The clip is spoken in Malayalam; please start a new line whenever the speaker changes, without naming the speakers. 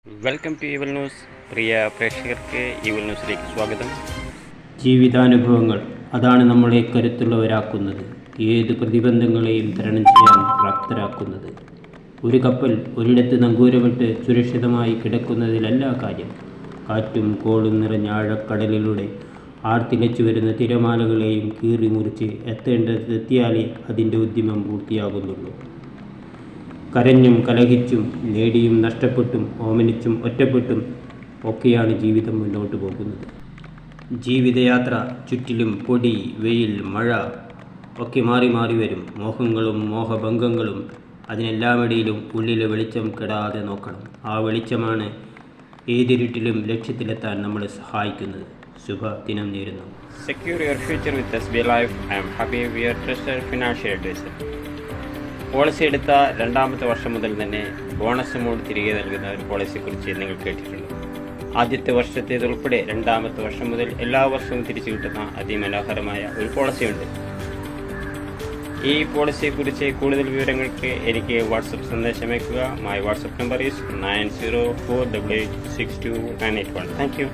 വെൽക്കം ടു ഈവൽ ന്യൂസ്. പ്രിയ പ്രേക്ഷകർക്ക് ഈവൽ ന്യൂസിലേക്ക് സ്വാഗതം.
ജീവിതാനുഭവങ്ങൾ അതാണ് നമ്മളെ കരുത്തുള്ളവരാക്കുന്നത്, ഏത് പ്രതിബന്ധങ്ങളെയും തരണം ചെയ്യാൻ പ്രാപ്തരാക്കുന്നത്. ഒരു കപ്പൽ ഒരിടത്ത് നങ്കൂരമിട്ട് സുരക്ഷിതമായി കിടക്കുന്നതിലല്ല കാര്യം. കാറ്റും കോളും നിറഞ്ഞ ആഴക്കടലിലൂടെ ആർത്തിലച്ചു വരുന്ന തിരമാലകളെയും കീറി മുറിച്ച് എത്തേണ്ടതെത്തിയാലേ അതിൻ്റെ ഉദ്യമം പൂർത്തിയാകുന്നുള്ളൂ. കരഞ്ഞും കലഹിച്ചും നേടിയും നഷ്ടപ്പെട്ടും ഓമനിച്ചും ഒറ്റപ്പെട്ടും ഒക്കെയാണ് ജീവിതം മുന്നോട്ട് പോകുന്നത്. ജീവിതയാത്ര ചുറ്റിലും പൊടി, വെയിൽ, മഴ ഒക്കെ മാറി മാറി വരും. മോഹങ്ങളും മോഹഭംഗങ്ങളും. അതിനെല്ലാമിടയിലും ഉള്ളിലെ വെളിച്ചം കെടാതെ നോക്കണം. ആ വെളിച്ചമാണ് ഏതിരുട്ടിലും ലക്ഷ്യത്തിലെത്താൻ നമ്മളെ സഹായിക്കുന്നത്. ശുഭദിനം നേരുന്നു.
Secure your future with SBI Life. I am happy we are trusted financial advisor. Policy എടുത്ത രണ്ടാമത്തെ വർഷം മുതൽ തന്നെ ബോണസ് എമൗണ്ട് തിരികെ നൽകുന്ന ഒരു പോളിസിയെക്കുറിച്ച് നിങ്ങൾ കേട്ടിട്ടുണ്ട്. ആദ്യത്തെ വർഷത്തേതുൾപ്പെടെ രണ്ടാമത്തെ വർഷം മുതൽ എല്ലാ വർഷവും തിരിച്ചു കിട്ടുന്ന അതിമനോഹരമായ ഒരു പോളിസിയുണ്ട്. ഈ പോളിസിയെക്കുറിച്ച് കൂടുതൽ വിവരങ്ങൾക്ക് എനിക്ക് വാട്സപ്പ് സന്ദേശം അയക്കുക. My WhatsApp number is 9048862981. Thank you.